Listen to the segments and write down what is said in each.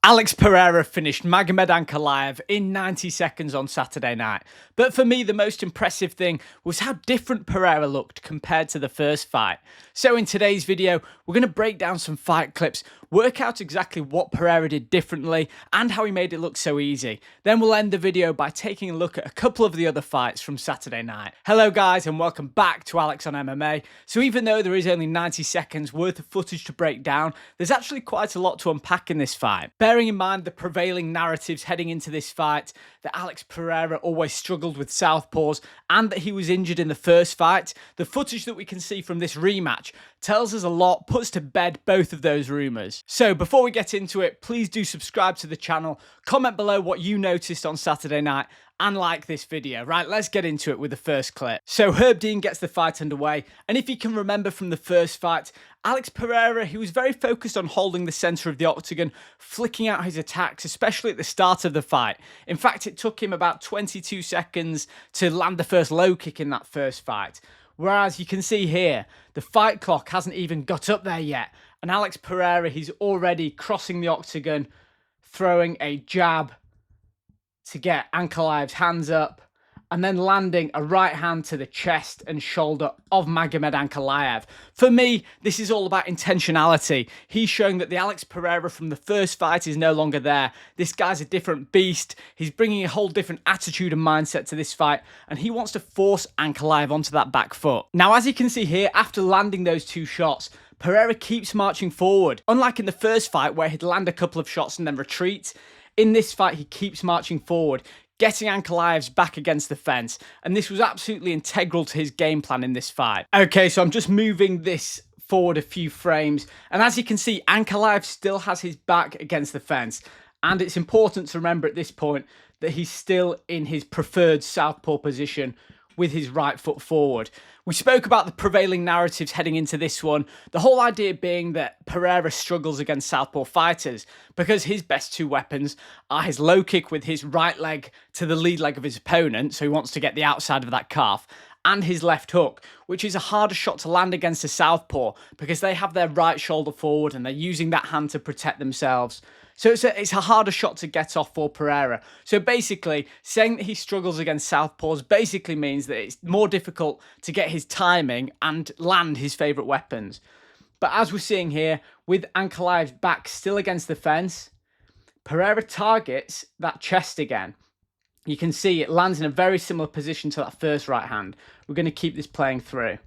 Alex Pereira finished Magomed Ankalaev in 90 seconds on Saturday night. But for me, the most impressive thing was how different Pereira looked compared to the first fight. So in today's video, we're going to break down some fight clips, work out exactly what Pereira did differently and how he made it look so easy. Then we'll end the video by taking a look at a couple of the other fights from Saturday night. Hello guys and welcome back to Alex on MMA. So even though there is only 90 seconds worth of footage to break down, there's actually quite a lot to unpack in this fight. Bearing in mind the prevailing narratives heading into this fight, that Alex Pereira always struggled with southpaws and that he was injured in the first fight, the footage that we can see from this rematch tells us a lot, puts to bed both of those rumours. So before we get into it, please do subscribe to the channel, comment below what you noticed on Saturday night, and like this video. Right, let's get into it with the first clip. So Herb Dean gets the fight underway, and if you can remember from the first fight, Alex Pereira, he was very focused on holding the centre of the octagon, flicking out his attacks, especially at the start of the fight. In fact, it took him about 22 seconds to land the first low kick in that first fight. Whereas you can see here, the fight clock hasn't even got up there yet, and Alex Pereira, he's already crossing the octagon, throwing a jab to get Ankalaev's hands up, and then landing a right hand to the chest and shoulder of Magomed Ankalaev. For me, this is all about intentionality. He's showing that the Alex Pereira from the first fight is no longer there. This guy's a different beast. He's bringing a whole different attitude and mindset to this fight, and he wants to force Ankalaev onto that back foot. Now, as you can see here, after landing those two shots, Pereira keeps marching forward. Unlike in the first fight where he'd land a couple of shots and then retreat, in this fight, he keeps marching forward, getting Ankalaev's back against the fence, and this was absolutely integral to his game plan in this fight. Okay, so I'm just moving this forward a few frames, and as you can see, Ankalaev still has his back against the fence, and it's important to remember at this point that he's still in his preferred southpaw position with his right foot forward. We spoke about the prevailing narratives heading into this one, the whole idea being that Pereira struggles against southpaw fighters because his best two weapons are his low kick with his right leg to the lead leg of his opponent, so he wants to get the outside of that calf, and his left hook, which is a harder shot to land against a southpaw because they have their right shoulder forward and they're using that hand to protect themselves. So it's a harder shot to get off for Pereira. So basically, saying that he struggles against southpaws basically means that it's more difficult to get his timing and land his favourite weapons. But as we're seeing here, with Ankalaev's back still against the fence, Pereira targets that chest again. You can see it lands in a very similar position to that first right hand. We're going to keep this playing through.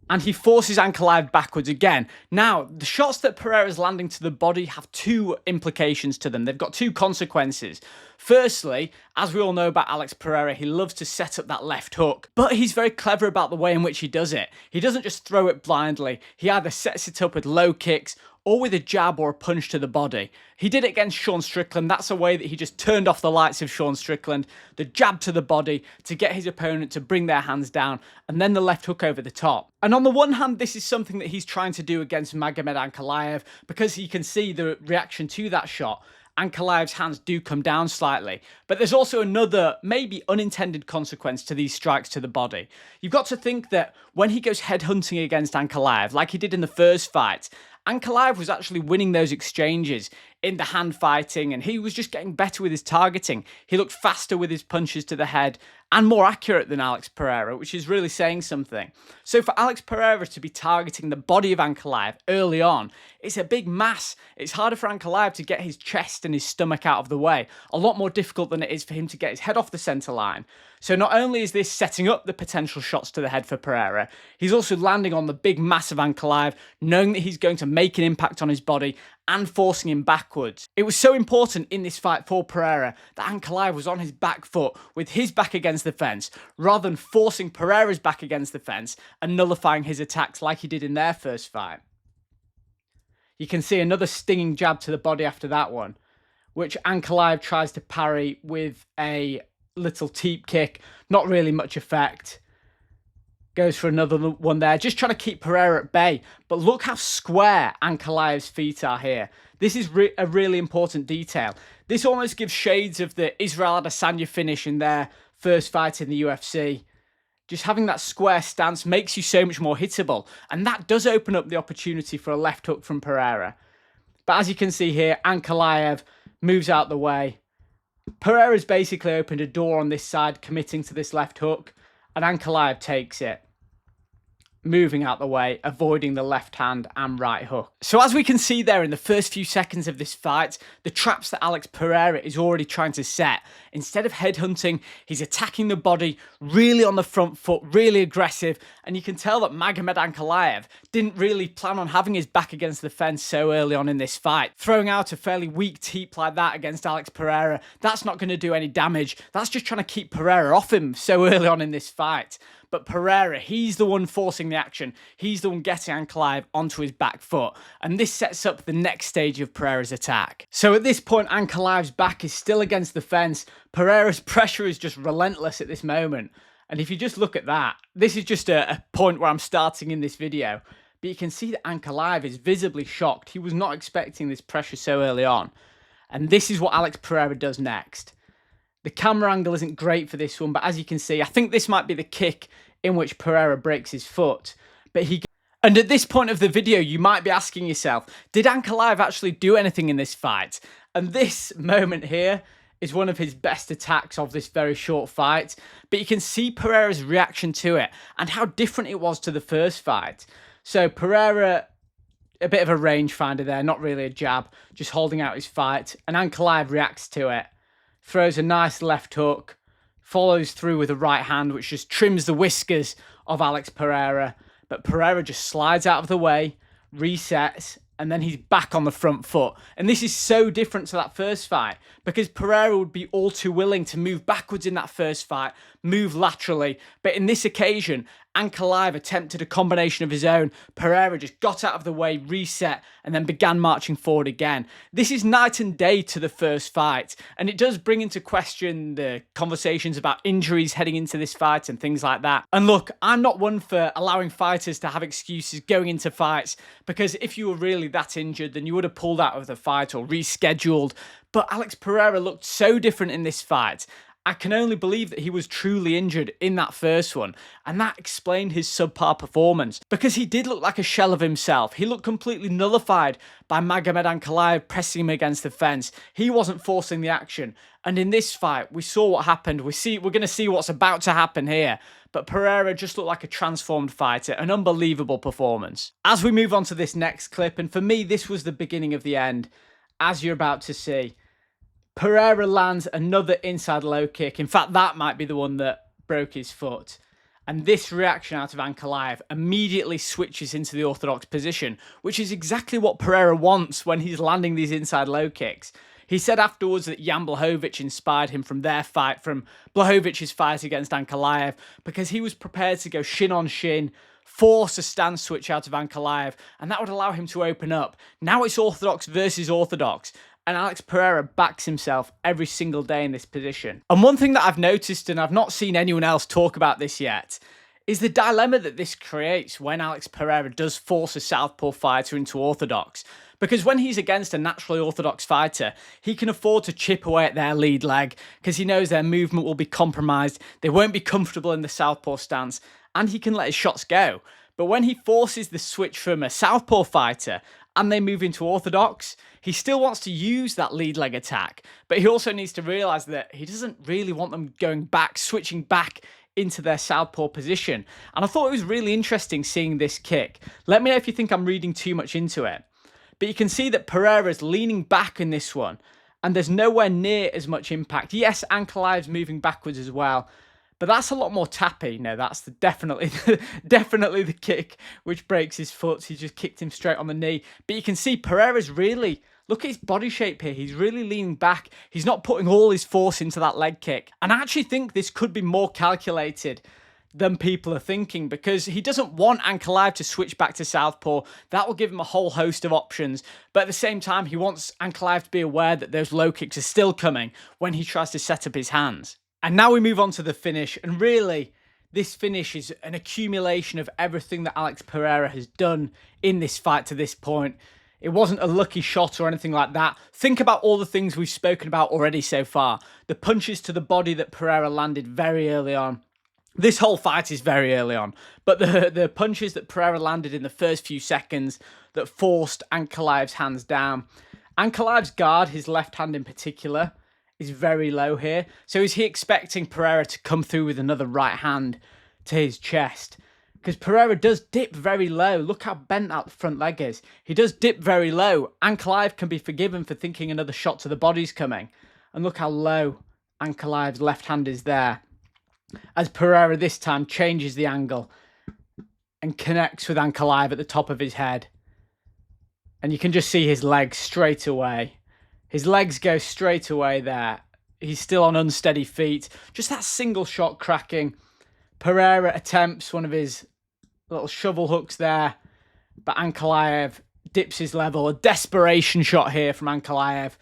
And he forces Ankalaev backwards again. Now, the shots that Pereira's landing to the body have two implications to them. They've got two consequences. Firstly, as we all know about Alex Pereira, he loves to set up that left hook, but he's very clever about the way in which he does it. He doesn't just throw it blindly. He either sets it up with low kicks or with a jab or a punch to the body. He did it against Sean Strickland. That's a way that he just turned off the lights of Sean Strickland. The jab to the body to get his opponent to bring their hands down, and then the left hook over the top. And on the one hand, this is something that he's trying to do against Magomed Ankalaev because you can see the reaction to that shot. Ankalaev's hands do come down slightly, but there's also another maybe unintended consequence to these strikes to the body. You've got to think that when he goes headhunting against Ankalaev, like he did in the first fight, Ankalaev was actually winning those exchanges in the hand fighting, and he was just getting better with his targeting. He looked faster with his punches to the head and more accurate than Alex Pereira, which is really saying something. So for Alex Pereira to be targeting the body of Ankalaev early on, it's a big mass. It's harder for Ankalaev to get his chest and his stomach out of the way. A lot more difficult than it is for him to get his head off the centre line. So not only is this setting up the potential shots to the head for Pereira, he's also landing on the big mass of Ankalaev, knowing that he's going to make an impact on his body and forcing him backwards. It was so important in this fight for Pereira that Ankalaev was on his back foot with his back against the fence, rather than forcing Pereira's back against the fence and nullifying his attacks like he did in their first fight. You can see another stinging jab to the body after that one, which Ankalaev tries to parry with a little teep kick, not really much effect. Goes for another one there, just trying to keep Pereira at bay. But look how square Ankalaev's feet are here. This is a really important detail. This almost gives shades of the Israel Adesanya finish in their first fight in the UFC. Just having that square stance makes you so much more hittable. And that does open up the opportunity for a left hook from Pereira. But as you can see here, Ankalaev moves out the way. Pereira's basically opened a door on this side, committing to this left hook, and Ankalaev takes it, moving out the way, avoiding the left hand and right hook. So as we can see there in the first few seconds of this fight, the traps that Alex Pereira is already trying to set, instead of headhunting, he's attacking the body, really on the front foot, really aggressive, and you can tell that Magomed Ankalaev didn't really plan on having his back against the fence so early on in this fight. Throwing out a fairly weak teep like that against Alex Pereira, that's not going to do any damage. That's just trying to keep Pereira off him so early on in this fight. But Pereira, he's the one forcing the action. He's the one getting Ankalaev onto his back foot. And this sets up the next stage of Pereira's attack. So at this point, Ankalaev's back is still against the fence. Pereira's pressure is just relentless at this moment. And if you just look at that, this is just a point where I'm starting in this video. But you can see that Ankalaev is visibly shocked. He was not expecting this pressure so early on. And this is what Alex Pereira does next. The camera angle isn't great for this one, but as you can see, I think this might be the kick in which Pereira breaks his foot. And at this point of the video, you might be asking yourself, did Ankalaev actually do anything in this fight? And this moment here is one of his best attacks of this very short fight. But you can see Pereira's reaction to it and how different it was to the first fight. So Pereira, a bit of a rangefinder there, not really a jab, just holding out his fight. And Ankalaev reacts to it. Throws a nice left hook, follows through with a right hand, which just trims the whiskers of Alex Pereira. But Pereira just slides out of the way, resets, and then he's back on the front foot. And this is so different to that first fight, because Pereira would be all too willing to move backwards in that first fight, move laterally. But in this occasion, Ankalaev attempted a combination of his own. Pereira just got out of the way, reset, and then began marching forward again. This is night and day to the first fight, and it does bring into question the conversations about injuries heading into this fight and things like that. And look, I'm not one for allowing fighters to have excuses going into fights, because if you were really that injured, then you would have pulled out of the fight or rescheduled. But Alex Pereira looked so different in this fight. I can only believe that he was truly injured in that first one, and that explained his subpar performance, because he did look like a shell of himself. He looked completely nullified by Magomed Ankalaev pressing him against the fence. He wasn't forcing the action, and in this fight, we saw what happened. We're going to see what's about to happen here, but Pereira just looked like a transformed fighter, an unbelievable performance. As we move on to this next clip, and for me, this was the beginning of the end, as you're about to see. Pereira lands another inside low kick. In fact, that might be the one that broke his foot. And this reaction out of Ankalaev immediately switches into the orthodox position, which is exactly what Pereira wants when he's landing these inside low kicks. He said afterwards that Jan Blachowicz inspired him from their fight, from Blachowicz' fight against Ankalaev, because he was prepared to go shin on shin, force a stance switch out of Ankalaev, and that would allow him to open up. Now it's orthodox versus orthodox. And Alex Pereira backs himself every single day in this position. And one thing that I've noticed, and I've not seen anyone else talk about this yet, is the dilemma that this creates when Alex Pereira does force a southpaw fighter into orthodox. Because when he's against a naturally orthodox fighter, he can afford to chip away at their lead leg, because he knows their movement will be compromised, they won't be comfortable in the southpaw stance, and he can let his shots go. But when he forces the switch from a southpaw fighter and they move into orthodox, he still wants to use that lead leg attack, but he also needs to realise that he doesn't really want them going back, switching back into their southpaw position. And I thought it was really interesting seeing this kick. Let me know if you think I'm reading too much into it. But you can see that Pereira's leaning back in this one, and there's nowhere near as much impact. Yes, Ankalaev's moving backwards as well, but that's a lot more tappy. No, that's definitely the kick which breaks his foot. He just kicked him straight on the knee. But you can see Pereira's really, look at his body shape here. He's really leaning back. He's not putting all his force into that leg kick. And I actually think this could be more calculated than people are thinking, because he doesn't want Ankalaev to switch back to southpaw. That will give him a whole host of options. But at the same time, he wants Ankalaev to be aware that those low kicks are still coming when he tries to set up his hands. And now we move on to the finish, and really, this finish is an accumulation of everything that Alex Pereira has done in this fight to this point. It wasn't a lucky shot or anything like that. Think about all the things we've spoken about already so far. The punches to the body that Pereira landed very early on. This whole fight is very early on, but the punches that Pereira landed in the first few seconds that forced Ankalaev's hands down. Ankalaev's guard, his left hand in particular, is very low here. So is he expecting Pereira to come through with another right hand to his chest? Because Pereira does dip very low. Look how bent that front leg is. He does dip very low. Ankalaev can be forgiven for thinking another shot to the body's coming. And look how low Ankalaev's left hand is there. As Pereira this time changes the angle and connects with Ankalaev at the top of his head. And you can just see his legs straight away. His legs go straight away there. He's still on unsteady feet. Just that single shot cracking. Pereira attempts one of his little shovel hooks there. But Ankalaev dips his level. A desperation shot here from Ankalaev.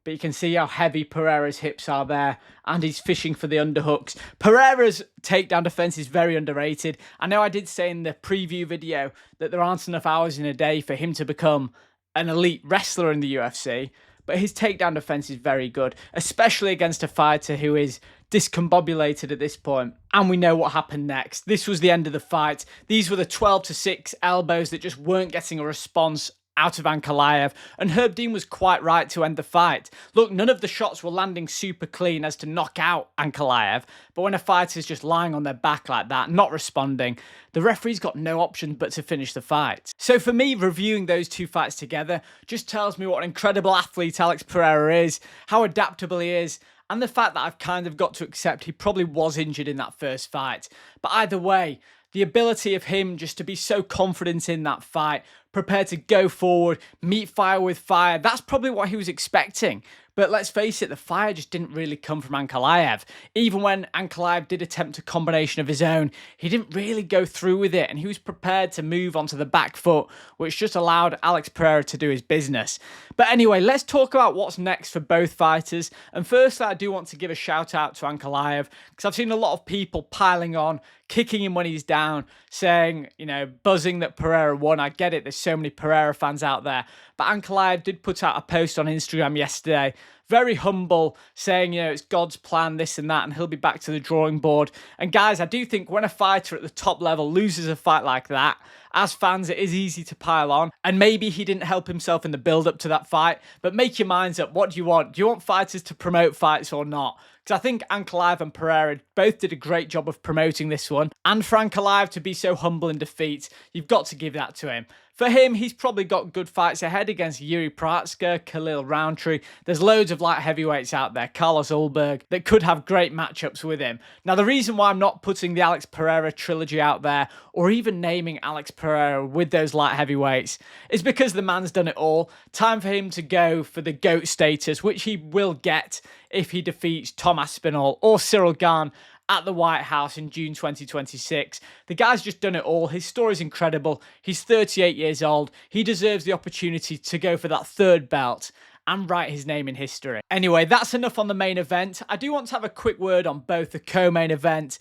But you can see how heavy Pereira's hips are there. And he's fishing for the underhooks. Pereira's takedown defense is very underrated. I know I did say in the preview video that there aren't enough hours in a day for him to become an elite wrestler in the UFC. But his takedown defense is very good. Especially against a fighter who is discombobulated at this point. And we know what happened next. This was the end of the fight. These were the 12-6 elbows that just weren't getting a response out of Ankalaev, and Herb Dean was quite right to end the fight. Look, none of the shots were landing super clean as to knock out Ankalaev, but when a fighter's just lying on their back like that, not responding, the referee's got no option but to finish the fight. So for me, reviewing those two fights together just tells me what an incredible athlete Alex Pereira is, how adaptable he is, and the fact that I've kind of got to accept he probably was injured in that first fight. But either way, the ability of him just to be so confident in that fight, prepared to go forward, meet fire with fire, that's probably what he was expecting. But let's face it, the fire just didn't really come from Ankalaev. Even when Ankalaev did attempt a combination of his own, he didn't really go through with it, and he was prepared to move onto the back foot, which just allowed Alex Pereira to do his business. But anyway, let's talk about what's next for both fighters. And firstly, I do want to give a shout out to Ankalaev, because I've seen a lot of people piling on, kicking him when he's down, saying, you know, buzzing that Pereira won. I get it, there's so many Pereira fans out there. But Ankalaev did put out a post on Instagram yesterday, very humble, saying, you know, it's God's plan, this and that, and he'll be back to the drawing board. And guys, I do think when a fighter at the top level loses a fight like that, as fans, it is easy to pile on. And maybe he didn't help himself in the build-up to that fight, but make your minds up. What do you want? Do you want fighters to promote fights or not? Because I think Ankalaev and Pereira both did a great job of promoting this one. And for Ankalaev to be so humble in defeat, you've got to give that to him. For him, he's probably got good fights ahead against Jiri Merab, Khalil Rountree. There's loads of light heavyweights out there, Carlos Ulberg, that could have great matchups with him. Now, the reason why I'm not putting the Alex Pereira trilogy out there, or even naming Alex Pereira with those light heavyweights, is because the man's done it all. Time for him to go for the GOAT status, which he will get if he defeats Tom Aspinall or Cyril Gane at the White House in June 2026. The guy's just done it all. His story's incredible. He's 38 years old. He deserves the opportunity to go for that third belt and write his name in history. Anyway, that's enough on the main event. I do want to have a quick word on both the co-main event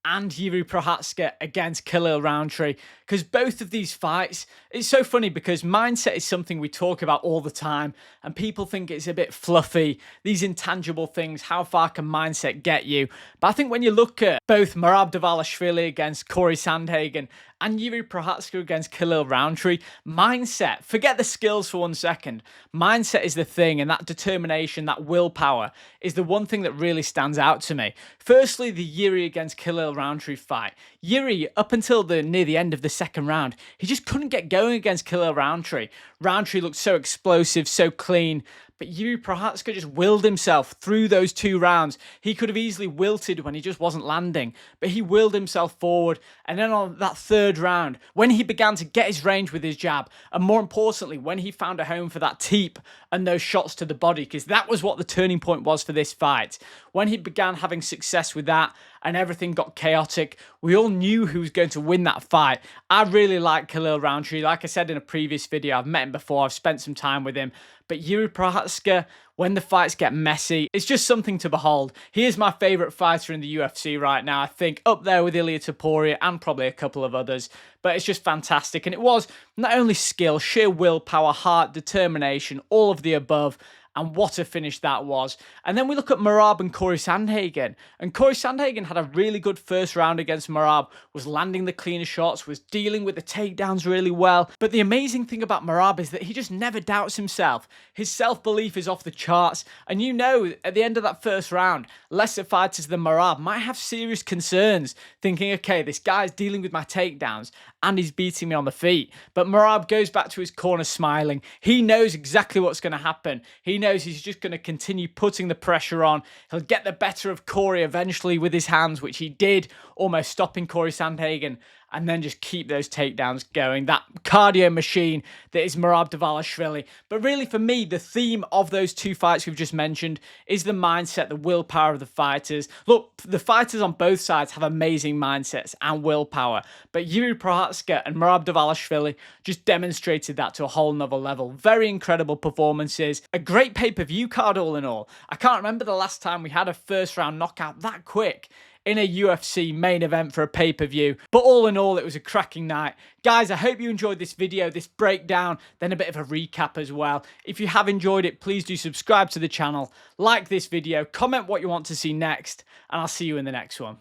and Jiri Merab against Khalil Rountree, because both of these fights, it's so funny because mindset is something we talk about all the time, and people think it's a bit fluffy, these intangible things, how far can mindset get you? But I think when you look at both Merab Dvalishvili against Corey Sandhagen and Jiri Merab against Khalil Rountree, mindset, forget the skills for 1 second, mindset is the thing, and that determination, that willpower is the one thing that really stands out to me. Firstly, the Jiri against Khalil Rountree fight. Jiri, up until near the end of the second round, he just couldn't get going against Khalil Rountree. Rountree looked so explosive, so clean, but Jiri Merab just willed himself through those 2 rounds. He could have easily wilted when he just wasn't landing, but he willed himself forward. And then on that 3rd round, when he began to get his range with his jab, and more importantly, when he found a home for that teep and those shots to the body, because that was what the turning point was for this fight. When he began having success with that and everything got chaotic, we all knew who was going to win that fight. I really like Khalil Rountree. Like I said in a previous video, I've met him before, I've spent some time with him. But Jiri Merab, when the fights get messy, it's just something to behold. He is my favourite fighter in the UFC right now, I think, up there with Ilia Topuria and probably a couple of others. But it's just fantastic. And it was not only skill, sheer willpower, heart, determination, all of the above. and what a finish that was. And then we look at Merab and Corey Sandhagen. And Corey Sandhagen had a really good first round against Merab, was landing the cleaner shots, was dealing with the takedowns really well. But the amazing thing about Merab is that he just never doubts himself. His self-belief is off the charts. And you know, at the end of that first round, lesser fighters than Merab might have serious concerns, thinking, okay, this guy's dealing with my takedowns and he's beating me on the feet. But Merab goes back to his corner smiling. He knows exactly what's going to happen. He knows he's just going to continue putting the pressure on. He'll get the better of Corey eventually with his hands, which he did, almost stopping Corey Sandhagen, and then just keep those takedowns going. That cardio machine that is Merab Dvalishvili. But really, for me, the theme of those two fights we've just mentioned is the mindset, the willpower of the fighters. Look, the fighters on both sides have amazing mindsets and willpower, but Yuri Prochazka and Merab Dvalishvili just demonstrated that to a whole nother level. Very incredible performances. A great pay-per-view card all in all. I can't remember the last time we had a first-round knockout that quick in a UFC main event for a pay-per-view. But all in all, it was a cracking night. Guys, I hope you enjoyed this video, this breakdown, then a bit of a recap as well. If you have enjoyed it, please do subscribe to the channel, like this video, comment what you want to see next, and I'll see you in the next one.